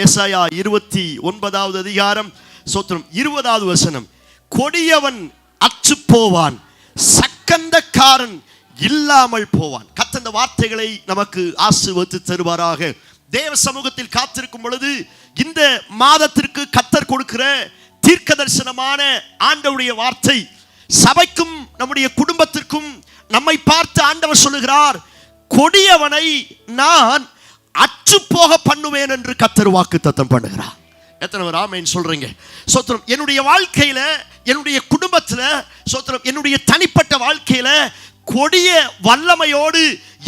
ஏசாயா 29வது அதிகாரம் 20வது வசனம். கொடியவன் அற்று போவான், சக்கந்தக்காரன் இல்லாமல் போவான். கர்த்தர் இந்த வார்த்தைகளை நமக்கு ஆசீர்வதித்து தருவாராக. தேவ சமூகத்தில் காத்திருக்கும் பொழுது இந்த மாதத்திற்கு கர்த்தர் கொடுக்கிற தீர்க்க தரிசனமான ஆண்டவருடைய வார்த்தை சபைக்கும் நம்முடைய குடும்பத்திற்கும் நம்மை பார்த்து ஆண்டவர் சொல்லுகிறார், கொடியவனை நான் அற்று போக பண்ணுவேன் என்று கர்த்தர் வாக்குத்தத்தம் பண்ணுகிறார். எத்தனை பேர் ஆமென் சொல்றீங்க? சோத்திரம். என்னுடைய வாழ்க்கையில, என்னுடைய குடும்பத்தில், சோத்திரம், என்னுடைய தனிப்பட்ட வாழ்க்கையில கொடிய வல்லமையோடு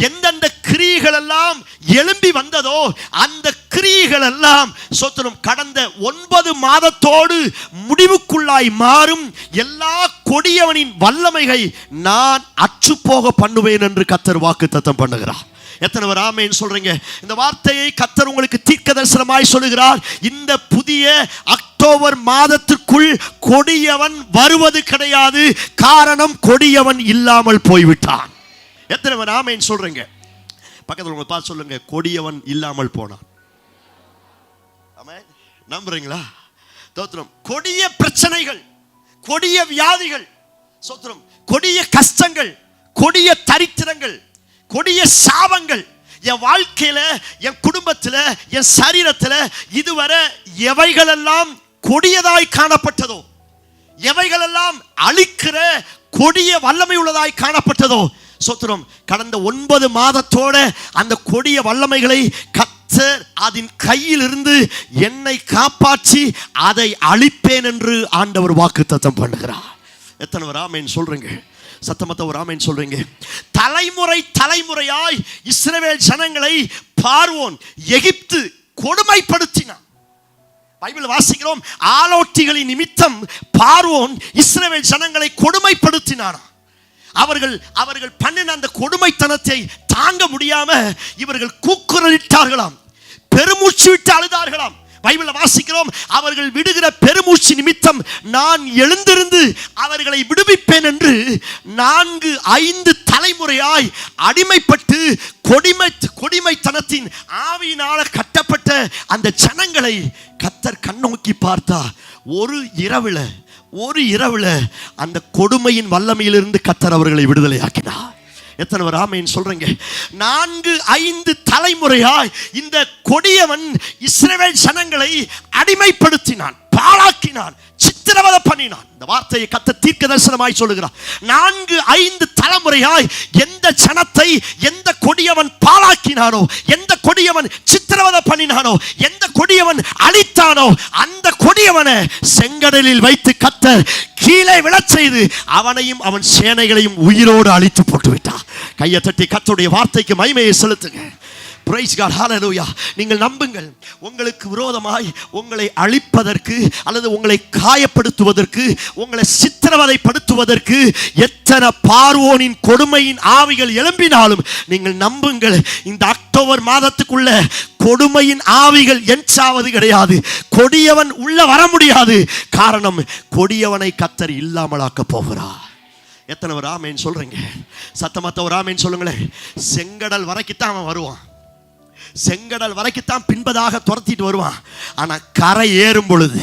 எந்தெந்த கிரியைகள் எல்லாம் எழும்பி வந்ததோ அந்த கிரியைகள் எல்லாம் சோத்திரம் கடந்த 9 மாதத்தோடு முடிவுக்குள்ளாய் மாறும். எல்லா கொடியவனின் வல்லமையை நான் அற்று போக பண்ணுவேன் என்று கர்த்தர் வாக்குத்தத்தம் பண்ணுகிறார். எத்தனை பேர் ஆமென் சொல்றீங்க? இந்த வார்த்தையை கர்த்தர் உங்களுக்கு தீர்க்க தரிசனமாய் சொல்லுகிறார். இந்த புதிய அக்டோபர் மாதத்திற்குள் கொடியவன் வருவது கிடையாது. காரணம், கொடியவன் இல்லாமல் போய்விட்டான். எத்தனை பேர் ஆமென் சொல்றீங்க? பக்கத்தில் உங்களை பார்த்து சொல்லுங்க, கொடியவன் இல்லாமல் போனான். ஆமென். நம்புறீங்களா? ஸ்தோத்திரம். கொடிய பிரச்சனைகள், கொடிய வியாதிகள், ஸ்தோத்திரம், கொடிய கஷ்டங்கள், கொடிய தரித்திரங்கள், கொடிய சாபங்கள் என் வாழ்க்கையில, என் குடும்பத்தில், என் சரீரத்தில் இதுவரை எவைகளெல்லாம் கொடியதாய் காணப்பட்டதோ, எவைகளெல்லாம் அழிக்கிற கொடிய வல்லமை உள்ளதாய் காணப்பட்டதோ, சோத்திரம், கடந்த 9 மாதத்தோட அந்த கொடிய வல்லமைகளை கர்த்தர் அதன் கையிலிருந்து என்னை காப்பாற்றி அதை அழிப்பேன் என்று ஆண்டவர் வாக்குத்தத்தம் பண்ணுகிறார். எத்தனை பேர் ஆமென் சொல்றீங்க? சத்தமத்த ஒரு ஆமென் சொல்றீங்க? தலைமுறை தலைமுறையாய் இஸ்ரவேல் ஜனங்களை பார்வோன் எகிப்து கொடுமைப்படுத்தினான். பைபிள் வாசிக்கிறோம், ஆலோட்டிகளின் நிமித்தம் பார்வோன் இஸ்ரவேல் ஜனங்களை கொடுமைப்படுத்தினான். அவர்கள் பண்ணின அந்த கொடுமைத்தனத்தை தாங்க முடியாம இவர்கள் கூக்குரலிட்டார்களாம், பெருமூச்சு விட்டு அழுதார்களாம். பைபிளை வாசிக்கிறோம், அவர்கள் விடுகிற பெருமூச்சு நிமித்தம் நான் எழுந்திருந்து அவர்களை விடுவிப்பேன் என்று 4-5 தலைமுறையாய் அடிமைப்பட்டு கொடிமைத்தனத்தின் ஆவியினால கட்டப்பட்ட அந்த ஜனங்களை கர்த்தர் கண்ணோக்கி பார்த்தா ஒரு இரவுல அந்த கொடுமையின் வல்லமையிலிருந்து கர்த்தர் அவர்களை விடுதலை ஆக்கினார். எத்தனை பேர் ஆமென் சொல்றீங்க? 4-5 தலைமுறையாய் இந்த கொடியவன் இஸ்ரவேல் ஜனங்களை அடிமைப்படுத்தினான், பாழாக்கினான், சித்திரவதை பண்ணினான். இந்த வார்த்தையை கர்த்தர் தீர்க்க தரிசனமாய் சொல்லுகிறார். 4-5 தலைமுறையாய் எந்த ஜனத்தை எந்த கொடியவன் பாழாக்கினானோ, எந்த கொடியவன் சித்திரவதை பண்ணினானோ, எந்த கொடியவன் அழித்தானோ, அந்த கொடியவனை செங்கடலில் வைத்து கர்த்தர் கீழே விழச் செய்து அவனையும் அவன் சேனைகளையும் உயிரோடு அழித்து போட்டு விட்டார். கையை தட்டி கர்த்தருடைய வார்த்தைக்கு மகிமையை செலுத்துங்க. Praise God, hallelujah. நீங்கள் நம்புங்கள், உங்களுக்கு விரோதமாய் உங்களை அழிப்பதற்கு அல்லது உங்களை காயப்படுத்துவதற்கு, உங்களை சித்திரவதைப்படுத்துவதற்கு எத்தனை பார்வோனின் கொடுமையின் ஆவிகள் எழும்பினாலும் நீங்கள் நம்புங்கள், இந்த அக்டோபர் மாதத்துக்குள்ள கொடுமையின் ஆவிகள் எஞ்சாவது கிடையாது. கொடியவன் உள்ள வர முடியாது. காரணம், கொடியவனை கர்த்தர் இல்லாமலாக்க போகிறார். எத்தனை ஒரு ஆமென் சொல்றீங்க? சத்தமத்த ஒரு ஆமென் சொல்லுங்களேன். செங்கடல் வரைக்குத்தான் அவன் வருவான், செங்கடல் வரைக்குத்தான் பின்பதாக துரத்திட்டு வருவான். ஆனா கரை ஏறும் பொழுது,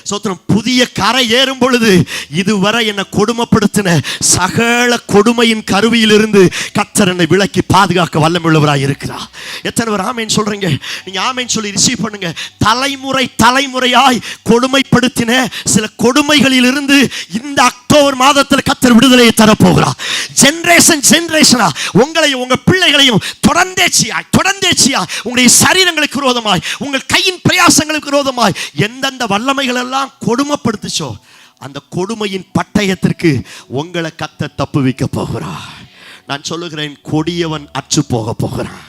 சோத்திரம், புதிய கரை ஏறும் பொழுது இதுவரை என்னை கொடுமைப்படுத்தின சகல கொடுமையின் கருவியிலிருந்து கர்த்தர் என்னை விலக்கி பாதுகாக்க வல்லமையுள்ளவராய் இருக்கிறார். எத்தனை பேர் ஆமென் சொல்றீங்க? நீங்க ஆமென் சொல்லி ரிசீவ் பண்ணுங்க. தலைமுறையாய் கொடுமைப்படுத்தின சில கொடுமைகளில் இருந்து இந்த அக்டோபர் மாதத்தில் கர்த்தர் விடுதலையை தரப்போகிறார். ஜெனரேஷனா உங்களையும் உங்க பிள்ளைகளையும் தொடர்ந்தேச்சியா உங்களுடைய சரீரங்களுக்கு விரோதமாய், உங்கள் கையின் பிரயாசங்களுக்கு விரோதமாய் எந்தெந்த வல்லமைகள் எல்லாம் கொடுமைப்படுத்துச்சோ அந்த கொடுமையின் பட்டயத்திற்கு உங்களை கர்த்தர் தப்புவிக்க போகிறார். நான் சொல்லுகிறேன், கொடியவன் அற்று போக போகிறான்.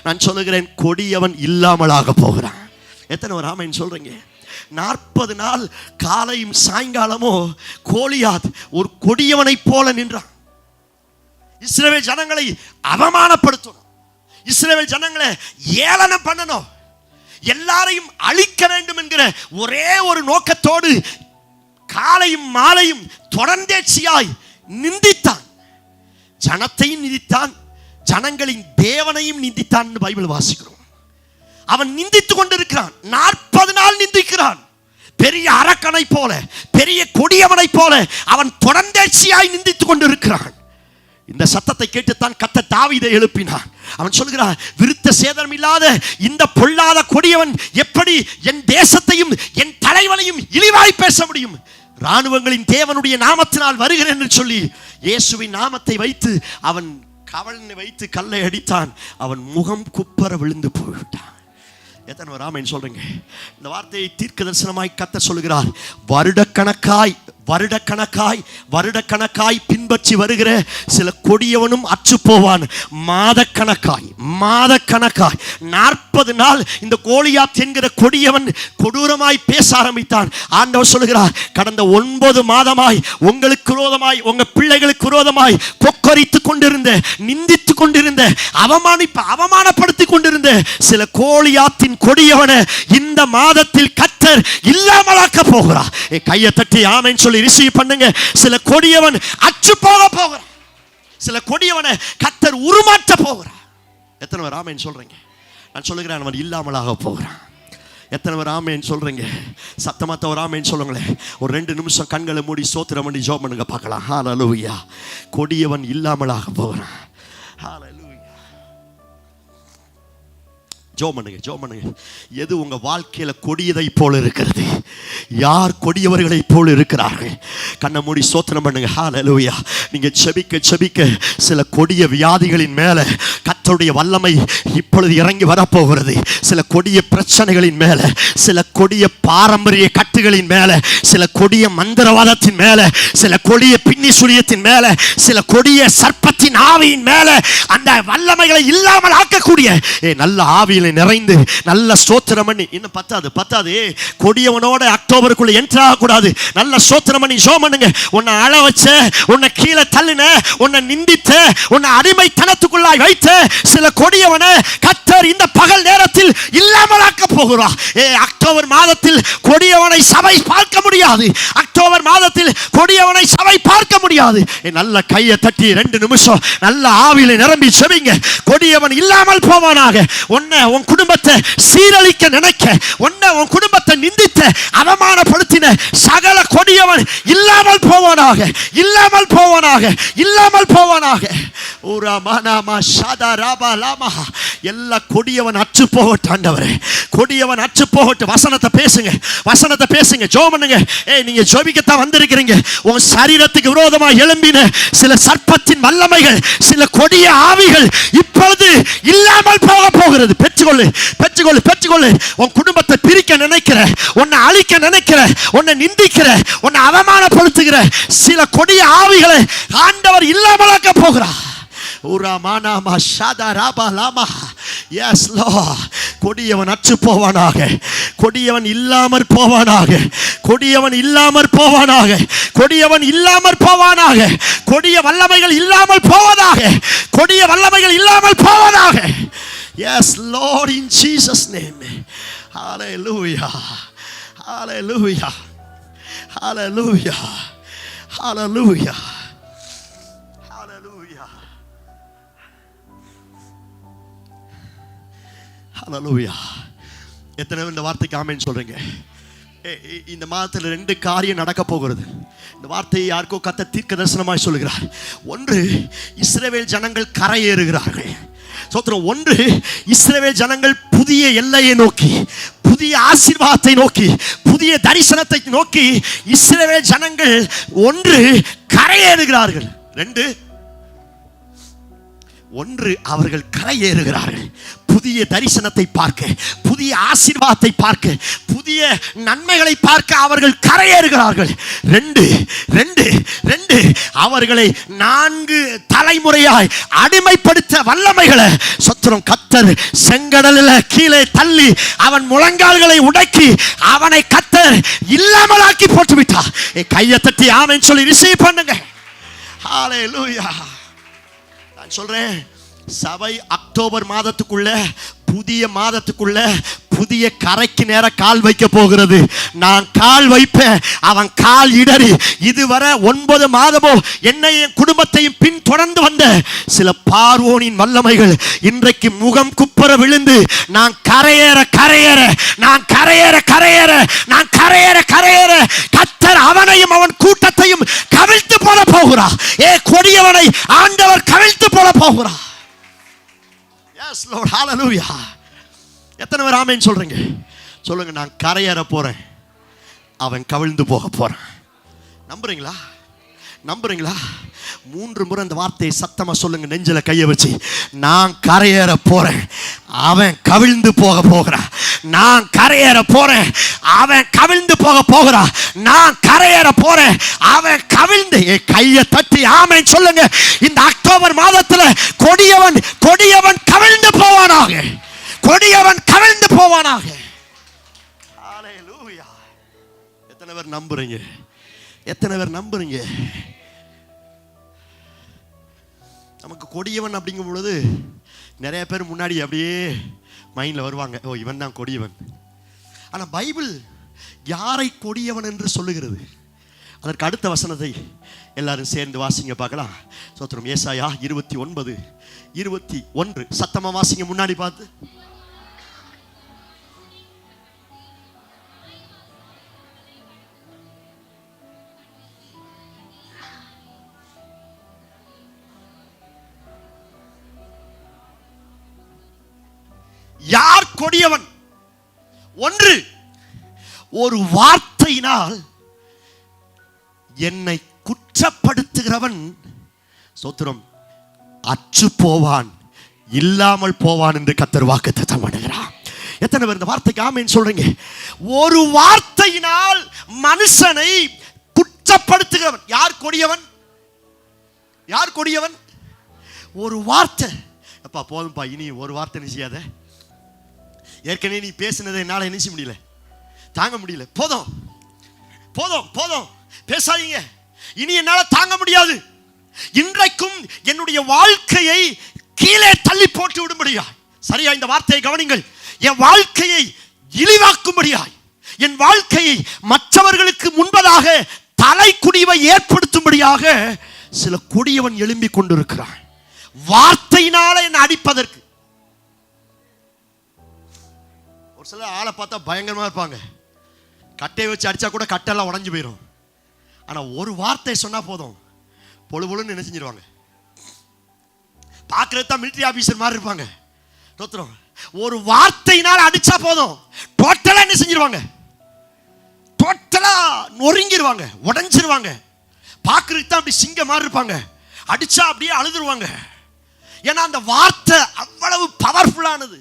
நான் சொல்லுகிறேன், கொடியவன் இல்லாமலாக போகிறான். எத்தனை ஒரு ஆமென் சொல்றீங்க? 40 நாள் காலையும் சாயங்காலமோ கோலியாத் ஒரு கொடியவனை போல நின்றான். இஸ்ரவேல் ஜனங்களை அவமானப்படுத்தணும், இஸ்ரவேல் ஜனங்களை ஏளனம் பண்ணணும், எல்லாரையும் அழிக்க வேண்டும் என்கிற ஒரே ஒரு நோக்கத்தோடு காலையும் மாலையும் தொடர்ந்தேச்சியாய் நிந்தித்தான். ஜனத்தையும் நிந்தித்தான், ஜனங்களின் தேவனையும் நிந்தித்தான் என்று பைபிள் வாசிக்கிறோம். அவன் நிந்தித்துக் கொண்டிருக்கிறான். 40 நாள் நிந்திக்கிறான். பெரிய அரக்கனை போல, பெரிய கொடியவனை போல அவன் தொடர்ந்தேர்ச்சியாய் நிந்தித்துக் கொண்டிருக்கிறான். இந்த சத்தத்தை கேட்டுத்தான் கர்த்தர் தாவீதை எழுப்பினான். அவன் சொல்கிறான், விருத்த சேதனம் இல்லாத இந்த பொல்லாத கொடியவன் எப்படி என் தேசத்தையும் என் தலைவனையும் இழிவாய் பேச முடியும்? ராணுவங்களின் தேவனுடைய நாமத்தினால் வருகிறேன் என்று சொல்லி இயேசுவின் நாமத்தை வைத்து அவன் கவலனை வைத்து கல்லை அடித்தான். அவன் முகம் குப்பர விழுந்து போய்விட்டான். எத்தனை ஒரு ஆமென் சொல்றீங்க? இந்த வார்த்தையை தீர்க்க தரிசனமாய் கர்த்தர் சொல்கிறார். வருடக்கணக்காய் பின்பற்றி வருகிற சில கொடியவனும் அற்று போவான். மாதக்கணக்காய் 40 நாள் இந்த கோலியாத் என்கிற கொடியவன் கொடூரமாய் பேச ஆரம்பித்தான். ஆண்டவர் சொல்கிறார், கடந்த 9 மாதமாய் உங்களுக்கு விரோதமாய், உங்க பிள்ளைகளுக்கு விரோதமாய் கொக்கரித்துக் கொண்டிருந்த, நிந்தித்துக் கொண்டிருந்த, அவமானப்படுத்திக் கொண்டிருந்த சில கோலியாத்தின் கொடியவனை இந்த மாதத்தில் கர்த்தர் இல்லாமலாக்க போகிறார். கையை தட்டி ஆமென் சொல்லி ரிசீவ் பண்ணுங்க. சில கொடியவன் அற்று போகிறான். சில கொடியவனை கர்த்தர் உருமாற்ற போகிறார். எத்தனை பேர் ஆமென் சொல்றீங்க? நான் சொல்லுகிறேன், அவன் இல்லாமலாக போகிறான். எத்தனை பேர் ஆமென் சொல்றீங்க? சத்தமாத்த ஒரு ஆமென் சொல்லுங்களேன். ஒரு 2 நிமிஷம் கண்களை மூடி ஸ்தோத்திரம் பண்ணி ஜெபம் பண்ணுங்க பார்க்கலாம். ஹல்லேலூயா. கொடியவன் இல்லாமலாக போகிறான். ஹல்லேலூயா. ஜெபம் பண்ணுங்க. எது உங்க வாழ்க்கையில கொடியதை போல இருக்கிறது? யார் கொடியவர்களை போல இருக்கிறார்கள்? கண்ணை மூடி ஸ்தோத்திரம் பண்ணுங்க. ஹல்லேலூயா. நீங்க செபிக்க சில கொடிய வியாதிகளின் மேல கர்த்தருடைய வல்லமை இப்பொழுது இறங்கி வரப்போகிறது. சில கொடிய பிரச்சனைகளின் மேல, சில கொடிய பாரம்பரிய கட்டுகளின் மேல, சில கொடிய மந்திரவாதத்தின் மேல, சில கொடிய பின்னி சுழியத்தின் மேல, சில கொடிய சர்ப்பத்தின் ஆவியின் மேல அந்த வல்லமைகளை இல்லாமல் ஆக்கக்கூடிய நல்ல ஆவியில் நிறைந்து நல்ல ஸ்தோத்திரம் பண்ணி, இன்னும் பத்தாது கொடியவனோட அக்டோபருக்குள்ள என்டர் ஆகக்கூடாது. நல்ல ஸ்தோத்திரம் பண்ணி ஜெபம் பண்ணுங்க. உன்னை அழ வச்ச, உன்னை கீழே தள்ளின, உன்னை நிந்தித்த, உன்னை அடிமைத்தனத்துக்குள்ளாய் வைத்த சில கொடியவனை கர்த்தர் இந்த பகல் நேரத்தில் இல்லாமலாக்க போகிறார். அக்டோபர் மாதத்தில் கொடியவனை சபை பார்க்க முடியாது. அக்டோபர் மாதத்தில் கொடியவனை சபை பார்க்க முடியாது. நல்ல கையை தட்டி 2 நிமிஷம் நல்ல ஆவியில நிரம்பி செபிங்க. கொடியவன் இல்லாமல் போவானாக. உன் குடும்பத்தை சீரழிக்க நினைக்க, உன் குடும்பத்தை நிந்தித்த, அவமானப்படுத்தின சகல கொடியவன் இல்லாமல் போவானாக. எல்லா கொடியவன் அற்று போகட்டும் ஆண்டவரே. கொடியவன் அற்று போகட்டும். வசனத்தை பேசுங்க. ஜெபம் பண்ணுங்க. நீங்க ஜெபிக்கத்தான் வந்திருக்கிறீங்க. உன் சரீரத்துக்கு விரோதமாக எழும்பின சில சர்ப்பத்தின் வல்லமைகள், சில கொடிய ஆவிகள் இப்பொழுது இல்லாமல் போக போகிறது. பெற்றுக்கொள்ளு. உன் குடும்பத்தை பிரிக்க நினைக்கிற, உன்னை அழிக்க நினைக்கிற, உன்னை நிந்திக்கிற, உன்னை அவமானப்படுத்துகிற சில கொடிய ஆவிகளை ஆண்டவர் இல்லாமலாக்க போகிறார். கொடியவன் அற்று போவானாக. கொடியவன் இல்லாமற் போவானாக. கொடிய வல்லமைகள் இல்லாமல் போவதாக. Yes Lord, in Jesus name. Hallelujah. எத்தனை இந்த வார்த்தைக்கு ஆமென் சொல்றீங்க? இந்த மாதத்தில் 2 காரியம் நடக்க போகிறது. இந்த வார்த்தையை யாருக்கோ கர்த்தர் தீர்க்க தரிசனமாய் சொல்கிறார். ஒன்று, இஸ்ரவேல் ஜனங்கள் கரையேறுகிறார்கள். ஒன்று, இஸ்ரவேல் ஜனங்கள் புதிய எல்லையை நோக்கி, புதிய ஆசீர்வாதத்தை நோக்கி, புதிய தரிசனத்தை நோக்கி இஸ்ரவேல் ஜனங்கள் ஒன்று கரையேறுகிறார்கள். 2, அவர்கள் கரையேறுகிறார்கள். புதிய தரிசனத்தை பார்க்க, புதிய ஆசீர்வாதத்தை பார்க்க, புதிய நன்மைகளை பார்க்க அவர்கள் கரையேறுகிறார்கள். 2 அவர்களை 4 தலைமுறையாய் அடிமைப்படுத்த வல்லமைகளை சொத்திரம் கர்த்தர் செங்கடலில் கீழே தள்ளி அவன் முழங்கால்களை உடைக்கி அவனை கர்த்தர் இல்லாமலாக்கி போட்டு விட்டார். கையை தட்டி ஆமென் சொல்லி ரிசீவ் பண்ணுங்க. ஹல்லேலூயா. நான் சொல்றேன், சபை அக்டோபர் மாதத்துக்குள்ள, புதிய மாதத்துக்குள்ள புதிய கரைக்கு நேர கால் வைக்க போகிறது. நான் கால் வைப்பேன், அவன் கால் இடறி. இதுவரை 9 மாதமோ என்னையும் குடும்பத்தையும் பின் தொடர்ந்து வந்த சில பார்வோனின் வல்லமைகள் இன்றைக்கு முகம் குப்புற விழுந்து நான் கரையேற கரையேற நான் கரையேற கரையேற நான் கரையேற கரையேற கர்த்தர் அவனையும் அவன் கூட்டத்தையும் கவிழ்த்து போட போகிறார். கொடியவனை ஆண்டவர் கவிழ்த்து போட போகிறார். Yes Lord, hallelujah. எத்தனை பேர் ஆமென் சொல்றீங்க? சொல்லுங்க. நான் கரையேற போறேன், அவன் கவிழ்ந்து போக போறான். நம்புறீங்களா? நம்புறீங்களா? 3 முறை அந்த வார்த்தையை சத்தமா சொல்லுங்க, நெஞ்சில கையை வச்சு. நான் கரையேற போறேன், அவன் கவிழ்ந்து போக போகிறான். நான் கரையேற போறேன், அவன் கவிழ்ந்து போக போகிறான். நான் கரையேற போறேன், அவன் கவிழ்ந்து. கையை தட்டி ஆமென் சொல்லுங்க. இந்த அக்டோபர் மாதத்துல கொடியவன் கொடியவன் கவிழ்ந்து போவானாக. கொடியவன் கவிழ்ந்து போவானாக. ஹல்லேலூயா. எத்தனை பேர் நம்புறீங்க? எத்தனை பேர் நம்புறீங்க? நமக்கு கொடியவன் அப்படிங்கும் பொழுது நிறைய பேர் முன்னாடி அப்படியே மைண்டில் வருவாங்க, ஓ இவன் தான் கொடியவன். ஆனால் பைபிள் யாரை கொடியவன் என்று சொல்லுகிறது? அதற்கு அடுத்த வசனத்தை எல்லாரும் சேர்ந்து வாசிங்க பார்க்கலாம். சோத்திரம். ஏசாயா 29:21 சத்தமா வாசிங்க, முன்னாடி பார்த்து. யார் கொடியவன்? ஒன்று, ஒரு வார்த்தையினால் என்னை குற்றப்படுத்துகிறவன் ஸ்தோத்திரம் அற்று போவான், இல்லாமல் போவான் என்று கர்த்தர் வாக்குத்தத்தம் பண்ணுகிறார். எத்தனை பேர் இந்த வார்த்தைக்கு ஆமென் சொல்றீங்க? ஒரு வார்த்தையினால் மனுஷனை குற்றப்படுத்துகிறவன் யார் கொடியவன்? யார் கொடியவன்? ஒரு வார்த்தை. அப்பா போதும்பா, இனி ஒரு வார்த்தை நிச்சயாத. ஏற்கனவே நீ பேசினதை என்னால் நினைச்ச முடியல, தாங்க முடியல. போதும் போதும் போதும், பேசாதீங்க, இனி என்னால் தாங்க முடியாது. இன்றைக்கும் என்னுடைய வாழ்க்கையை கீழே தள்ளி போட்டு விடும்படியாய், சரியா இந்த வார்த்தையை கவனிங்கள், என் வாழ்க்கையை இழிவாக்கும்படியாய், என் வாழ்க்கையை மற்றவர்களுக்கு முன்பதாக தலை குடிவை ஏற்படுத்தும்படியாக சில கொடியவன் எழும்பிக் கொண்டிருக்கிறான். வார்த்தையினால என்னை அடிப்பதற்கு. ஒரு சில ஆளை பார்த்தா பயங்கரமா இருப்பாங்க, கட்டையை வச்சு அடிச்சா கூட கட்டெல்லாம் உடஞ்சு போயிடும். ஆனா ஒரு வார்த்தை சொன்னா போதும், பொழு பொழுன்னு என்ன செஞ்சிருவாங்க. பார்க்கறது தான் மிலிட்டரி ஆபீசர் மாதிரி இருப்பாங்க. ஒரு வார்த்தையினால் அடிச்சா போதும், டோட்டலா என்ன செஞ்சிருவாங்க, டோட்டலா நொறுங்கிடுவாங்க, உடஞ்சிருவாங்க. பார்க்கறதுக்கு தான் அப்படி சிங்க மாதிரி இருப்பாங்க, அடிச்சா அப்படியே அழுதுருவாங்க. ஏன்னா அந்த வார்த்தை அவ்வளவு பவர்ஃபுல்லானது.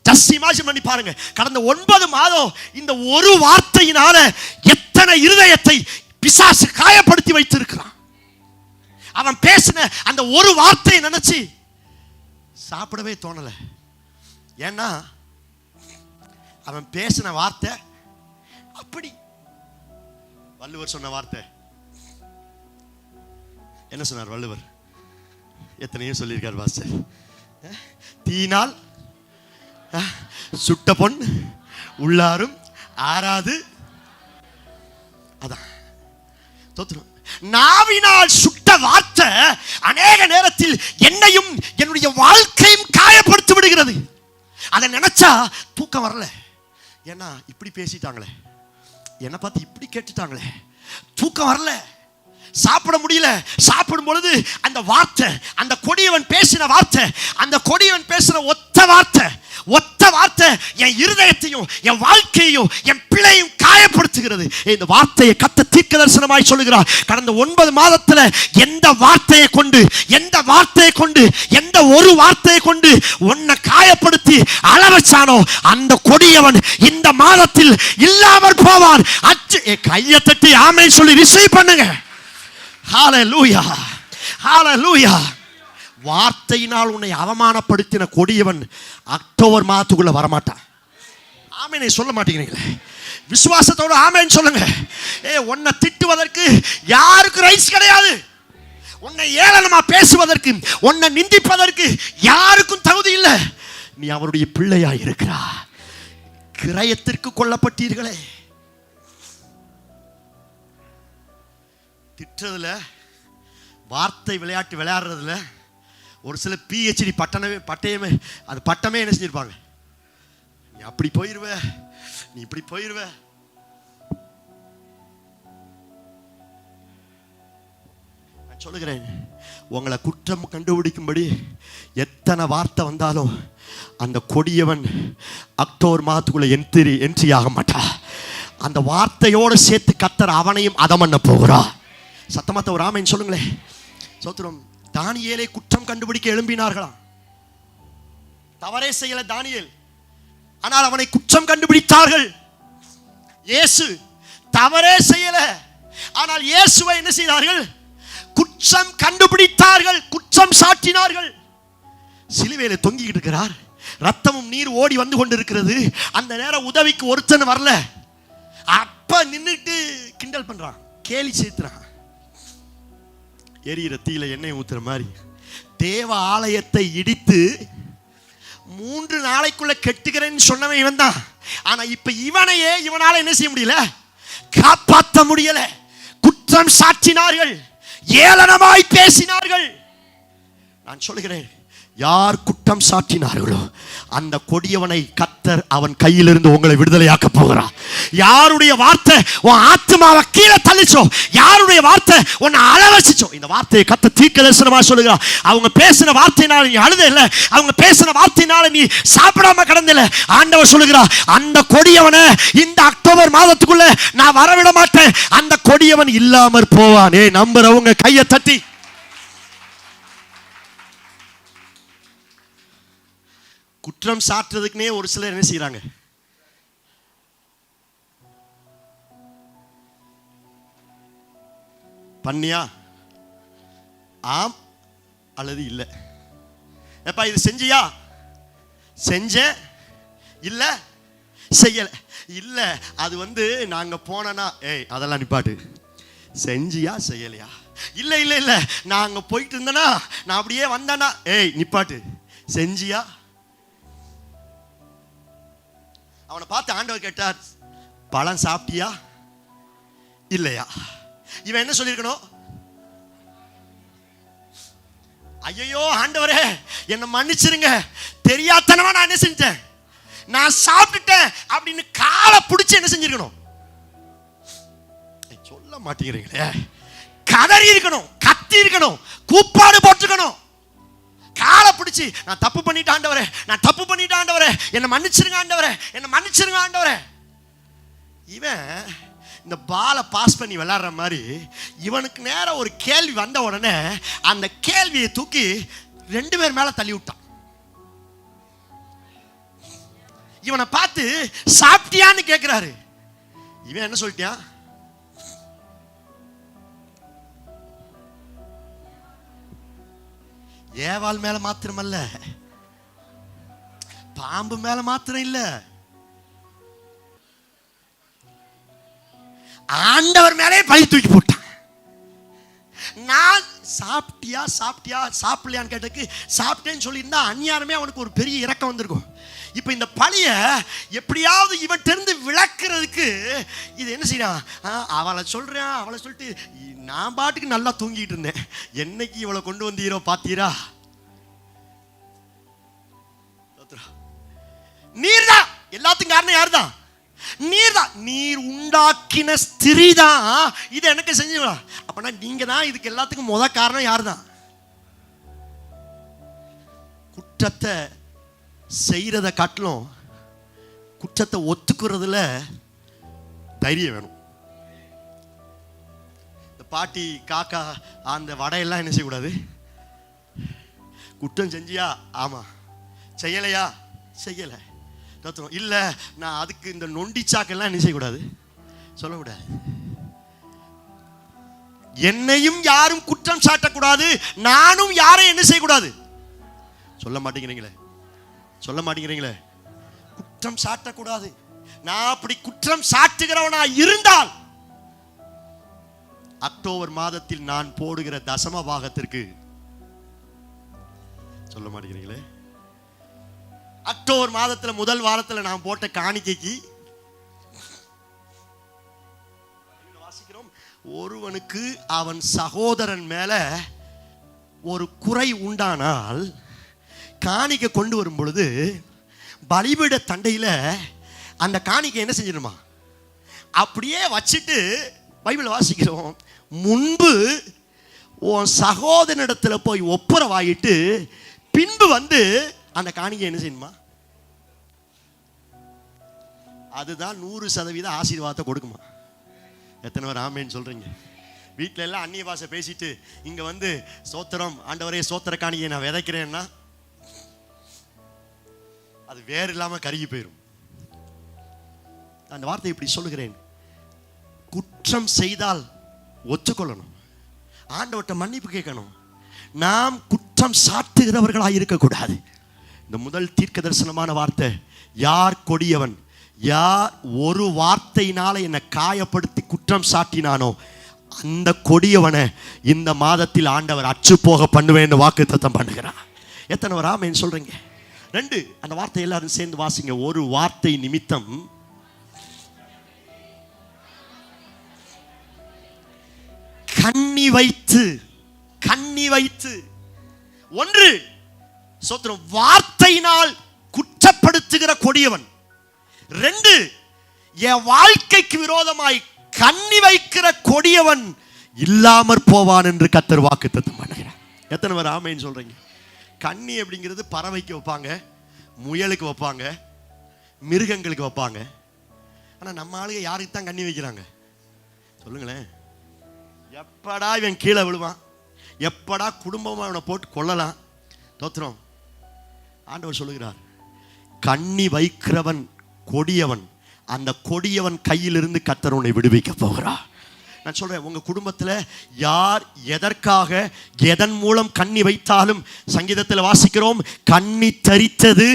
ஜஸ்ட் இமேஜின் பண்ணி பாருங்க, கடந்த 9 மாதம் இந்த ஒரு வார்த்தையினால எத்தனை இருதயத்தை பிசாசு காயப்படுத்தி வைத்திருக்கிறான். அவன் பேசின அந்த ஒரு வார்த்தையை நினைச்சு சாப்பிடவே தோணல. ஏன்னா அவன் பேசின வார்த்தை அப்படி. வள்ளுவர் சொன்ன வார்த்தை என்ன சொன்னார் வள்ளுவர்? எத்தனையோ சொல்லியிருக்கார் பாஸ்டர். தீனால் சுட்ட பொன் உள்ளாரும் ஆறாது. அதான் தோத்துரும். நாவினால் சுட்ட வார்த்தை அநேக நேரத்தில் என்னையும் என்னுடைய வாழ்க்கையும் காயப்படுத்தி விடுகிறது. அதை நினைச்சா தூக்கம் வரல. ஏன்னா இப்படி பேசிட்டாங்களே, என்னை பார்த்து இப்படி கேட்டுட்டாங்களே, தூக்கம் வரல, சாப்பிட முடியல. சாப்பிடும் பொழுது அந்த வார்த்தை, அந்த கொடியவன் பேசின வார்த்தை, அந்த கொடியவன் பேசின ஒத்த வார்த்தை என் இருதயத்தையும் என் வாழ்க்கையையும் என் பிள்ளையும் காயப்படுத்துகிறது. இந்த வார்த்தையை கர்த்தர் தீர்க்க தரிசனமாய் சொல்லுகிறார். கடந்த 9 மாதத்துல எந்த வார்த்தையை கொண்டு எந்த ஒரு வார்த்தையை கொண்டு உன்னை காயப்படுத்தி அளவச்சானோ அந்த கொடியவன் இந்த மாதத்தில் இல்லாமல் போவான். கையை தட்டி ஆமென் சொல்லி ரிசீவ் பண்ணுங்க. ஹல்லேலூயா, ஹல்லேலூயா. வார்த்தையினால் உன்னை அவமானப்படுத்தின கொடியவன் அக்டோபர் மாதத்துக்குள்ள வரமாட்டான். ஆமெனை சொல்ல மாட்டேங்கிறீங்களே? விசுவாசத்தோடு ஆமென் சொல்லுங்க. உன்னை திட்டுவதற்கு யாருக்கு ரைட்ஸ் கிடையாது. உன்னை ஏளனமா பேசுவதற்கு, உன்னை நிந்திப்பதற்கு யாருக்கும் தகுதி இல்லை. நீ அவருடைய பிள்ளையா இருக்கிறா. கிரயத்திற்கு கொல்லப்பட்டீர்களே. திட்டுறதுல, வார்த்தை விளையாட்டு விளையாடுறதுல ஒரு சில PhD பட்டயமே அது பட்டமே என்ன செஞ்சிருப்பாங்க, நீ அப்படி போயிருவ, நீ இப்படி போயிருவ. நான் சொல்லுகிறேன், உங்களை குற்றம் கண்டுபிடிக்கும்படி எத்தனை வார்த்தை வந்தாலும் அந்த கொடியவன் அக்டோபர் மாதத்துக்குள்ள என்ட்ரி ஆக மாட்டா. அந்த வார்த்தையோடு சேர்த்து கர்த்தர் அவனையும் அதம் பண்ண போகிறா. சத்தமாத்த ஒரு ஆமென் சொல்லுங்களேன். சோத்திரம். தானியேலை குற்றம் கண்டுபிடிக்க எழும்பினார்களாம். தவறே செய்யல தானியேல், ஆனால் அவனை குற்றம் கண்டுபிடித்தார்கள். இயேசு தவறே செய்யல, ஆனால் இயேசுவை என்ன செய்தார்கள், குற்றம் கண்டுபிடித்தார்கள், குற்றம் சாட்டினார்கள். சிலுவையில தொங்கிட்டு இருக்கிறார், ரத்தமும் நீர் ஓடி வந்து கொண்டிருக்கிறது. அந்த நேரம் உதவிக்கு ஒருத்தன் வரல. அப்ப நின்னுட்டு கிண்டல் பண்றான், கேலி சேர்த்துறான். எரியிற தீயில எண்ணெய் ஊத்துற மாதிரி தேவ ஆலயத்தை இடித்து 3 நாளைக்குள்ள கெட்டுகிறேன்னு சொன்னவன் இவன் தான். ஆனா இப்ப இவனையே இவனால என்ன செய்ய முடியல, காப்பாற்ற முடியல. குற்றம் சாட்டினார்கள், ஏளனமாய் பேசினார்கள். நான் சொல்லுகிறேன், யார் குற்றம் சாட்டினார்களோ அந்த கொடியவனை கர்த்தர் அவன் கையிலிருந்து உங்களை விடுதலையாக்க போகிறார். யாருடைய வார்த்தை உன் ஆத்மாவை கீழே தள்ளிச்சோ, யாருடைய வார்த்தை உன்னை அளவச்சிச்சோ, இந்த வார்த்தையை கர்த்தர் தீர்க்கதரிசனமா சொல்லுகிறார். அவங்க பேசின வார்த்தையினால நீ அழுத இல்லை, அவங்க பேசின வார்த்தையினால நீ சாப்பிடாம கடந்தில்லை. ஆண்டவர் சொல்லுகிறார், அந்த கொடியவனை இந்த அக்டோபர் மாதத்துக்குள்ள நான் வரவிட மாட்டேன். அந்த கொடியவன் இல்லாமற் போவான். நம்புறவங்க கையை தட்டி. குற்றம் சாட்டுறதுக்குனே ஒரு சிலர் என்ன செய்யறாங்க, பண்ணியா, ஆம் அல்லது இல்லை. எப்பா இது செஞ்சியா, செஞ்ச, இல்ல செய்யல, இல்ல அது நாங்க போனா, அதெல்லாம் நிப்பாட்டு. செஞ்சியா செய்யலையா, இல்ல இல்ல இல்ல நாங்க போயிட்டு இருந்தனா, நான் அப்படியே வந்தனா, நிப்பாட்டு. செஞ்சியா? அவனை பார்த்து ஆண்டவர் கேட்டார், பழம் சாப்பிட்டியா இல்லையா? இவன் என்ன சொல்லியிருக்கணும், ஐயோ ஆண்டவரே என்னை மன்னிச்சிருங்க, தெரியாதனமா நான் என்ன செஞ்சேன், நான் சாப்பிட்டுட்டேன் அப்படின்னு காலை பிடிச்சு என்ன செஞ்சிருக்கணும். சொல்ல மாட்டேங்கிறீங்களே. கதறி இருக்கணும், கத்தி இருக்கணும், கூப்பாடு போட்டுக்கணும். காலை பிடிச்சி நான் தப்பு பண்ணிட்டேன் ஆண்டவரே, நான் தப்பு பண்ணிட்டேன் ஆண்டவரே, என்னை மன்னிச்சிருங்க ஆண்டவரே, என்னை மன்னிச்சிருங்க ஆண்டவரே. இவன் இந்த பாலை பாஸ் பண்ணி விளையாடுற மாதிரி இவனுக்கு நேரம் ஒரு கேள்வி வந்த உடனே அந்த கேள்வியை தூக்கி 2 பேர் மேல தள்ளி விட்டான். இவனை பார்த்து சாப்பிட்டியான்னு கேட்கிறாரு. இவன் என்ன சொல்லிட்டான், ஏவாள் மேல மாத்திரமல்ல, பாம்பு மேல மாத்திரம் இல்ல, ஆண்டவர் மேலே பழி தூக்கி போட்டான். நான் சாப்பிட்டியா சாப்பிட்டியா சாப்பிடலையான்னு கேட்டதுக்கு சாப்பிட்டேன்னு சொல்லியிருந்தா அந்நியாரமே அவனுக்கு ஒரு பெரிய இரக்கம் வந்திருக்கும். இப்ப இந்த பழிய எப்படியாவது இவன் தெரிந்து விளக்குறதுக்கு இது என்ன செய்யறான், அவளை சொல்றான், அவளை சொல்லிட்டு நான் பாட்டுக்கு நல்லா தூங்கிட்டு இருந்தேன், என்னைக்கு இவளை கொண்டு வந்தீரோ பாத்தீரா. நீர் தான் எல்லாத்துக்கும் காரணம், யார் தான், நீர் தான். நீர் உண்டாக்கின ஸ்திரீ தான் இதை எனக்கு செஞ்சுங்களா. அப்பனா நீங்க தான் இதுக்கு எல்லாத்துக்கும் முத காரணம். யார் தான், குற்றத்தை செய்யறத காட்டிலும் குற்றத்தை ஒத்துக்கிறதுல தைரியம் வேணும். இந்த பாட்டி காக்கா அந்த வடையெல்லாம் என்ன செய்யக்கூடாது, குற்றம் செஞ்சியா, ஆமா, செய்யலையா, செய்யலை, இல்ல நான் அதுக்கு இந்த நொண்டி சாக்கெல்லாம் என்ன செய்யக்கூடாது, சொல்லக்கூடாது. என்னையும் யாரும் குற்றம் சாட்டக்கூடாது, நானும் யாரையும் என்ன செய்யக்கூடாது. சொல்ல மாட்டேங்கிறீங்களே, சொல்ல மாட்டேங்கிறீங்களே. குற்றம் சாட்டக்கூடாது. நான் அப்படி குற்றம் சாட்டுகிறவனா இருந்தால் அக்டோபர் மாதத்தில் நான் போடுகிற தசம பாகத்திற்கு, சொல்ல மாட்டேங்கிறீங்களே, அக்டோபர் மாதத்துல முதல் வாரத்துல நான் போட்ட காணிக்கைக்கு வாசிக்கிறோம், ஒருவனுக்கு அவன் சகோதரன் மேல ஒரு குறை உண்டானால் காணிக்கை கொண்டு வரும் பொழுது பலிபீட தண்டையில அந்த காணிக்கை என்ன செஞ்சிருமா, அப்படியே வச்சுட்டு பைபிள் வாசிக்கிறோம், முன்பு உன் சகோதரனிடத்துல போய் ஒப்புரவாயிட்டு பின்பு வந்து அந்த காணிக்கை என்ன செய்யணுமா. அதுதான் 100% ஆசீர்வாதத்தை கொடுக்குமா. எத்தனை பேர் ஆமேன்னு சொல்றீங்க? வீட்டில எல்லாம் அந்நிய பாஷை பேசிட்டு இங்க வந்து சோத்திரம் ஆண்டவரே சோத்திர காணியை நான் விதைக்கிறேன்னா அது வேறு இல்லாம கருகி போயிடும். அந்த வார்த்தை இப்படி சொல்லுகிறேன், குற்றம் செய்தால் ஒத்துக்கொள்ளணும், ஆண்டவர்கிட்ட மன்னிப்பு கேட்கணும். நாம் குற்றம் சாட்டுகிறவர்களாக இருக்கக்கூடாது. இந்த முதல் தீர்க்க தரிசனமான வார்த்தை, யார் கொடியவன், யார் ஒரு வார்த்தையினால என்னை காயப்படுத்தி குற்றம் சாட்டினானோ அந்த கொடியவனை இந்த மாதத்தில் ஆண்டவர் அச்சு போக பண்ணுவேன்னு வாக்குத்தத்தம் பண்ணுகிறார். எத்தனை பேர் ஆமென் சொல்றீங்க? 2, அந்த வார்த்தை எல்லாரும் சேர்ந்து வாசிங்க. ஒரு வார்த்தை நிமித்தம் கண்ணி வைத்து 1 சோத்திரம் வார்த்தையினால் குற்றப்படுத்துகிற கொடியவன். 2 என் வாழ்க்கைக்கு விரோதமாய் கண்ணி வைக்கிற கொடியவன் இல்லாமற் போவான் என்று கர்த்தர் வாக்குத்தத்தம் பண்ணுகிறார். எத்தனை பேர் ஆமென் சொல்றீங்க? கண்ணி அப்படிங்கிறது பறவைக்கு வைப்பாங்க, முயலுக்கு வைப்பாங்க, மிருகங்களுக்கு வைப்பாங்க. ஆனா நம்ம ஆளுங்க யாருக்கு தான் கண்ணி வைக்கிறாங்க சொல்லுங்களேன்? எப்படா இவன் கீழே விழுவான், எப்படா குடும்பமா அவனை போட்டு கொள்ளலாம். தோத்திரம் ஆண்டவர் சொல்லுகிறார், கண்ணி வைக்கிறவன் கொடியவன், அந்த கொடியவன் கையிலிருந்து கர்த்தர் உன்னை விடுவிக்க போகிறார். நான் சொல்றேன், உங்க குடும்பத்தில் யார் எதற்காக எதன் மூலம் கண்ணி வைத்தாலும் சங்கீதத்தில் வாசிக்கிறோம், கண்ணி தரித்தது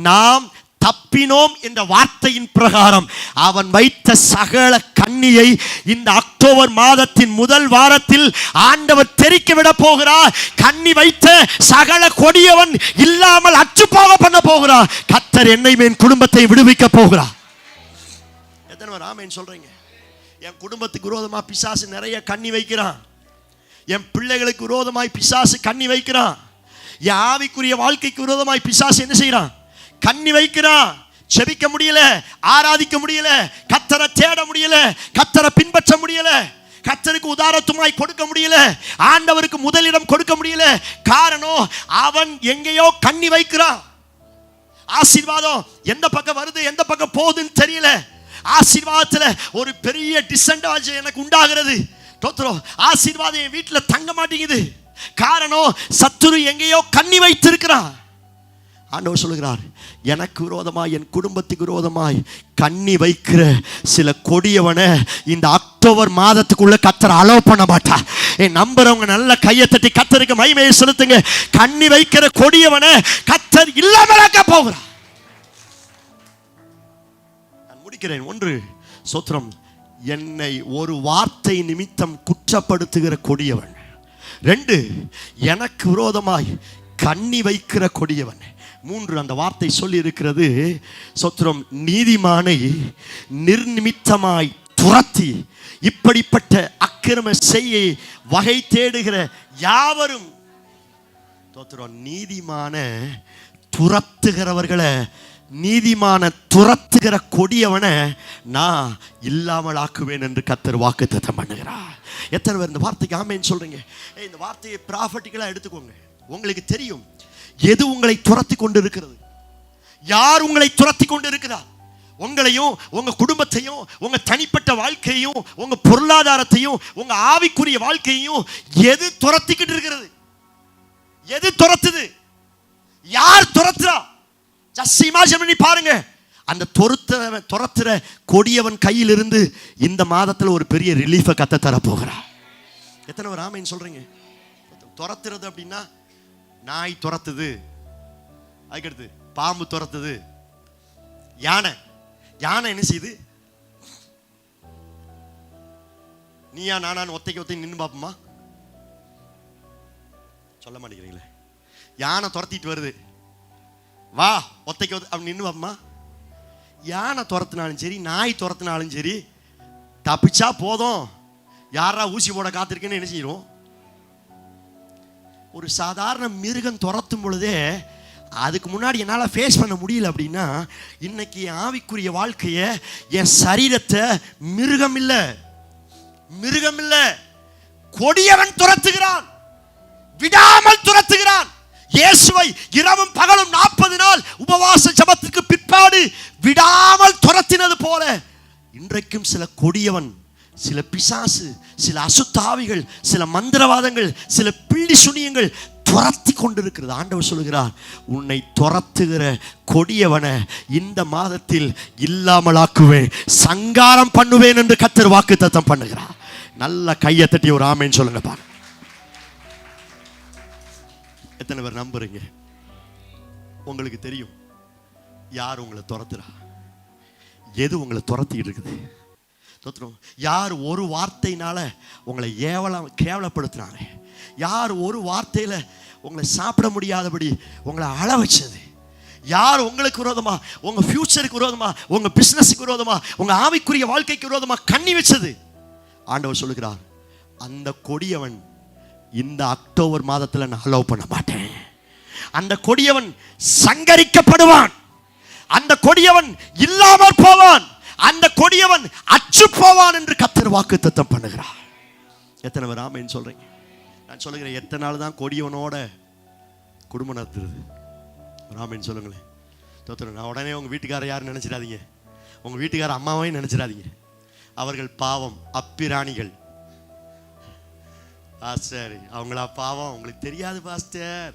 நாம் தப்பினோம் என்ற வார்த்தையின் பிரகாரம் அவன் வைத்த சகல கண்ணியை இந்த அக்டோபர் மாதத்தின் முதல் வாரத்தில் ஆண்டவர் தெரிக்க விட போகிறார். கண்ணி வைத்த சகல கொடியவன் இல்லாமல் அச்சு போக பண்ண போகிறார். கர்த்தர் என்னை என் குடும்பத்தை விடுவிக்க போகிறார். எத்தனை பேர் ஆமென் சொல்றீங்க? என் குடும்பத்துக்கு விரோதமா பிசாசு நிறைய கண்ணி வைக்கிறான். என் பிள்ளைகளுக்கு விரோதமாய் பிசாசு கண்ணி வைக்கிறான். என் ஆவிக்குரிய வாழ்க்கைக்கு விரோதமாய் பிசாசு என்ன செய்யறான்? கண்ணி வைக்கிறான். செபிக்க முடியல, ஆராதிக்க முடியல, கர்த்தரை தேட முடியல, கர்த்தரை பின்பற்ற முடியல, கர்த்தருக்கு உதாரத்துமாய் கொடுக்க முடியல, ஆண்டவருக்கு முதலிடம் கொடுக்க முடியல. காரணம், அவன் எங்கேயோ கண்ணி வைக்கிறான். ஆசீர்வாதம் எந்த பக்கம் வருது எந்த பக்கம் போகுதுன்னு தெரியல. ஆசீர்வாதத்துல ஒரு பெரிய டிஸ்அட்வான்டேஜ் எனக்கு உண்டாகிறது. ஆசீர்வாதம் என் வீட்டில் தங்க மாட்டேங்குது. காரணம், சத்துரு எங்கேயோ கண்ணி வைத்திருக்கிறான். ஆண்டவர் சொல்லுகிறார், எனக்கு விரோதமாய் என் குடும்பத்துக்கு விரோதமாய் கண்ணி வைக்கிற சில கொடியவனை இந்த அக்டோபர் மாதத்துக்குள்ள கர்த்தர் அலோவ் பண்ண மாட்டார். நம்புறவங்க நல்ல கையை தட்டி கர்த்தருக்கு மகிமையை செலுத்துங்க. கண்ணி வைக்கிற கொடியவனை கர்த்தர் இல்லாமலாக்க போகிறார். நான் முடிக்கிறேன். 1 சோத்திரம், என்னை ஒரு வார்த்தை நிமித்தம் குற்றப்படுத்துகிற கொடியவன். 2 எனக்கு விரோதமாய் கண்ணி வைக்கிற கொடியவன். 3 அந்த வார்த்தை சொல்லி இருக்கிறது, சோத்திரம், நீதிமானை நிர்நிமித்தமாய் துரத்தி இப்படிப்பட்ட அக்கிரம செய்ய வகை தேடுகிற யாவரும், சோத்திரம், நீதிமான துரத்துகிறவர்களை, நீதிமான துரத்துகிற கொடியவனை நான் இல்லாமல் ஆக்குவேன் என்று கர்த்தர் வாக்குத்தத்தம் பண்ணுகிறார். எத்தனை பேர் இந்த வார்த்தைக்கு ஆமென் சொல்றீங்க? இந்த வார்த்தையை ப்ராஃபட்டிக்கலா எடுத்துக்கோங்க. உங்களுக்கு தெரியும் எது உங்களை துரத்தி கொண்டு இருக்கிறது, யார் உங்களை துரத்தி கொண்டு இருக்கிறார். உங்களையும் உங்க குடும்பத்தையும் உங்க தனிப்பட்ட வாழ்க்கையும் உங்க பொருளாதாரத்தையும் உங்க ஆவிக்குரிய வாழ்க்கையும் எது துரத்திக்கிட்டு இருக்கிறது? எது துரத்துது? யார் துரத்துறா? ஜஸ்ட் இமேஜின் பண்ணி பாருங்க. அந்த துரத்துற கொடியவன் கையிலிருந்து இந்த மாதத்தில் ஒரு பெரிய ரிலீஃபை கத்த தர போகிறார். எத்தனை பேர் ஆமென் சொல்றீங்க? துரத்துறது அப்படின்னா நாய் துரத்துது, அதுக்கடுத்து பாம்பு துரத்துது, யானை என்ன செய்யுது? நீயா நானான்னு ஒத்தைக்கு நின்று பாப்போமா? சொல்ல மாட்டேங்கிறீங்களே. யானை துரத்திட்டு வருது, வா ஒத்தைக்கு அப்படி நின்று வாம்மா. யானை துரத்துனாலும் சரி, நாய் துரத்துனாலும் சரி, தப்பிச்சா போதும், யாரா ஊசி போட காத்திருக்கேன்னு என்ன செய்யும்? ஒரு சாதாரண மிருகம் துரத்தும் பொழுதே அதுக்கு முன்னாடி என்னால் ஃபேஸ் பண்ண முடியல அப்படின்னா, இன்னைக்கு ஆவிக்குரிய வாழ்க்கையை, என் சரீரத்தை மிருகம் இல்லை, மிருகம் இல்லை, கொடியவன் துரத்துகிறான், விடாமல் துரத்துகிறான். இயேசுவை இரவும் பகலும் 40 நாள் உபவாச ஜெபத்துக்கு பிற்பாடு விடாமல் துரத்தினது போல இன்றைக்கும் சில கொடியவன், சில பிசாசு, சில அசுத்தாவிகள், சில மந்திரவாதங்கள், சில பில்லி சுனியங்கள் துரத்தி கொண்டிருக்கிறது. ஆண்டவர் சொல்கிறார், உன்னை துரத்துகிற கொடியவனை இந்த மாதத்தில் இல்லாமலாக்குவேன், சங்காரம் பண்ணுவேன் என்று கர்த்தர் வாக்குத்தத்தம் பண்ணுகிறார். நல்ல கையை தட்டி ஒரு ஆமென் சொல்லுங்க பாருங்க. எத்தனை பேர் நம்புறீங்க? உங்களுக்கு தெரியும் யார் உங்களை துரத்துறா, எது உங்களை துரத்திட்டு இருக்குது. யார் ஒரு வார்த்தையினால உங்களை கேவலப்படுத்தினாங்க, யார் ஒரு வார்த்தையில உங்களை சாப்பிட முடியாதபடி உங்களை அழ வச்சது, யார் உங்களுக்கு விரோதமா, உங்க ஃபியூச்சருக்கு விரோதமா, உங்க பிசினஸுக்கு விரோதமா, உங்க ஆவிக்குரிய வாழ்க்கைக்கு விரோதமா கண்ணி வச்சது. ஆண்டவர் சொல்லுகிறார், அந்த கொடியவன் இந்த அக்டோபர் மாதத்தில் நான் அலோவ் பண்ண மாட்டேன். அந்த கொடியவன் சங்கரிக்கப்படுவான், அந்த கொடியவன் இல்லாமல் போவான், அந்த கொடியவன் அச்சு போவான் என்று கர்த்தர் வாக்குத்தத்தம் பண்ணுகிறார். எத்தனை பேர் ஆமென் சொல்றீங்க? நான் சொல்லுகிறேன், எத்தனை நாள் தான் கொடியவனோட குடும்பம் நடத்துறது? ஆமென் சொல்லுங்களேன். நான் உடனே உங்க வீட்டுக்காரர் யாரும் நினைச்சிடாதீங்க, உங்க வீட்டுக்கார அம்மாவையும் நினைச்சிடாதீங்க. அவர்கள் பாவம், அப்பிராணிகள். பாஸ்டர் அவங்களா பாவம்? உங்களுக்கு தெரியாது பாஸ்டர்,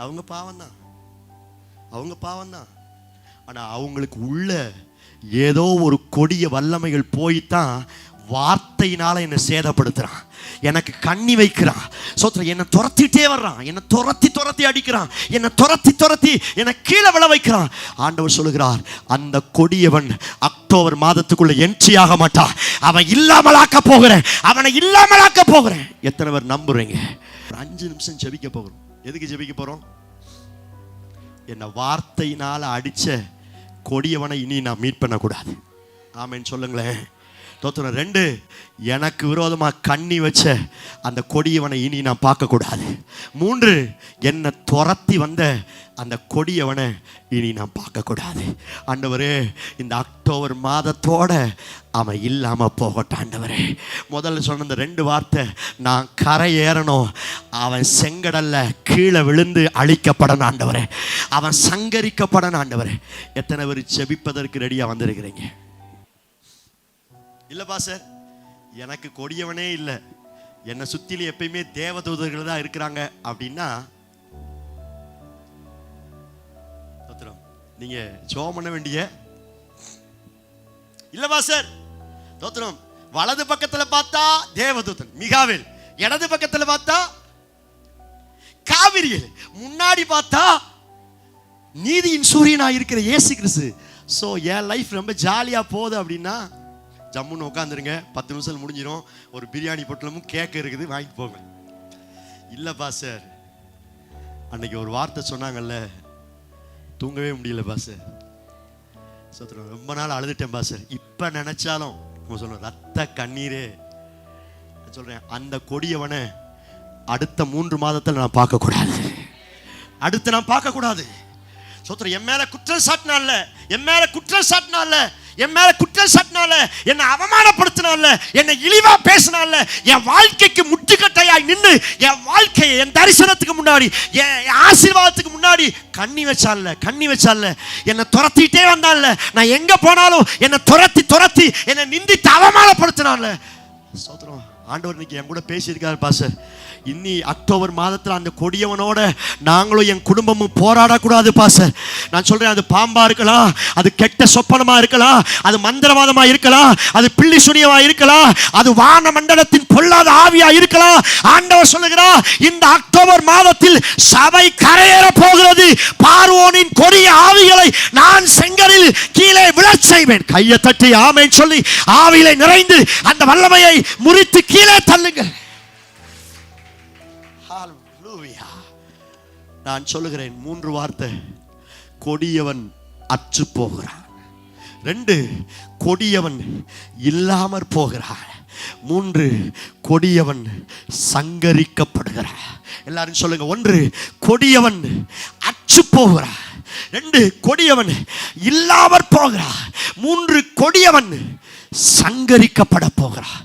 அவங்க பாவம் தான், அவங்க பாவம் தான். ஆனா அவங்களுக்கு உள்ள ஏதோ ஒரு கொடிய வல்லமைகள் போய்தான் வார்த்தையினால என்னை சேதப்படுத்துறான், எனக்கு கண்ணி வைக்கிறான். சோத்திரம், என்னை துரத்திட்டே வர்றான், என்னை துரத்தி அடிக்கிறான், என்னை துரத்தி என்னை கீழே விழ வைக்கிறான். ஆண்டவர் சொல்லுகிறார், அந்த கொடியவன் அக்டோபர் மாதத்துக்குள்ள என்ட்ரி ஆக மாட்டான், அவன் இல்லாமலாக்க போகிறேன், அவனை இல்லாமலாக்க போகிறேன். எத்தனை பேர் நம்புறீங்க? 5 நிமிஷம் ஜெபிக்க போகிறோம். எதுக்கு ஜெபிக்க போறோம்? என்னை வார்த்தையினால அடிச்ச கொடியவனை இனி நான் மீட் பண்ணக்கூடாது. ஆமென் சொல்லுங்களேன். 2, எனக்கு விரோதமாக கண்ணி வச்ச அந்த கொடியவனை இனி நான் பார்க்கக்கூடாது. 3, என்னை துரத்தி வந்த அந்த கொடியவனை இனி நான் பார்க்கக்கூடாது. ஆண்டவரே, இந்த அக்டோபர் மாதத்தோட அவன் இல்லாமல் போகட்டும். ஆண்டவரே, முதல்ல சொன்ன இந்த 2 வார்த்தை, நான் கரை ஏறணும், அவன் செங்கடல்ல கீழே விழுந்து அழிக்கப்படணும் ஆண்டவரே, அவன் சங்கரிக்கப்படணும் ஆண்டவரே. எத்தனை பேர் செபிப்பதற்கு ரெடியாக வந்திருக்கிறீங்க? இல்லப்பா சார், எனக்கு கொடியவனே இல்லை, என்னை சுத்திலும் எப்பயுமே தேவதூதர்கள் தான் இருக்கிறாங்க அப்படின்னா நீங்க ஜெபம் பண்ண வேண்டிய இல்லப்பா சார். தோத்திரம், வலது பக்கத்துல பார்த்தா தேவதூதன் மிகாவேல், இடது பக்கத்துல பார்த்தா காவிரியல், முன்னாடி பார்த்தா நீதியின் சூரியனா இருக்கிற இயேசு கிறிஸ்து. ஸோ என் லைஃப் ரொம்ப ஜாலியா போகுது அப்படின்னா ஜம்முன்னு உட்காந்துருங்க, 10 நிமிஷம் முடிஞ்சிடும். ஒரு பிரியாணி பொட்டலமும் கேக் இருக்குது, வாங்கிட்டு போங்க. இல்லைப்பா சார், அன்னைக்கு ஒரு வார்த்தை சொன்னாங்கல்ல, தூங்கவே முடியல பாஸ்டர், ரொம்ப நாள் அழுதுட்டேன் பாஸ்டர், இப்போ நினைச்சாலும் சொல்றேன் ரத்த கண்ணீரே. சொல்றேன், அந்த கொடியவனை அடுத்த 3 மாதத்தில் நான் பார்க்கக்கூடாது, அடுத்து நான் பார்க்கக்கூடாது. சோத்திரம், என் மேல குற்றம் சாட்டினால, என் மேல குற்றம் சாட்டினால, என் மேல குற்றம் சாட்டினால, என்னை அவமானப்படுத்தினால, என்னை இழிவா பேசினால, என் வாழ்க்கைக்கு முட்டுக்கட்டையாய் நின்று என் வாழ்க்கையை, என் தரிசனத்துக்கு முன்னாடி, என் ஆசீர்வாதத்துக்கு முன்னாடி கண்ணி வச்சால, என்னை துரத்திட்டே வந்தால, நான் எங்க போனாலும் என்னை துரத்தி என்னை நிந்தித்து அவமானப்படுத்தினால. சோத்திரம், ஆண்டவர் இன்னைக்கு என் கூட பேசியிருக்காரு பாஸ்டர். இன்னி அக்டோபர் மாதத்தில் அந்த கொடியவனோட நாங்களும் என் குடும்பமும் போராடக்கூடாது பாஸ்டர். நான் சொல்றேன், அது பாம்பா இருக்கலாம், அது கெட்ட சொப்பனமா இருக்கலாம், அது மந்திரவாதமா இருக்கலாம், அது பில்லி சுனியமா இருக்கலாம், அது வான மண்டலத்தின் பொல்லாத ஆவியா இருக்கலாம். ஆண்டவர் சொல்லுகிறார், இந்த அக்டோபர் மாதத்தில் சபை கரையேற போகிறது. பார்வோனின் கொடிய ஆவிகளை நான் செங்கலில் கீழே விழச் செய்வேன். கையை தட்டி ஆமென் சொல்லி ஆவியிலே நிறைந்து அந்த வல்லமையை முறித்து கீழே தள்ளுங்கள். நான் சொல்லுகிறேன் 3 வார்த்தை. கொடியவன் அற்று போகிறான். 2, கொடியவன் இல்லாமற் போகிறான். 3, கொடியவன் சங்கரிக்கப்படுகிறான். எல்லாரும் சொல்லுங்க. 1, கொடியவன் அற்று போகிறான். 2, கொடியவன் இல்லாமற் போகிறான். 3, கொடியவன் சங்கரிக்கப்பட போகிறான்.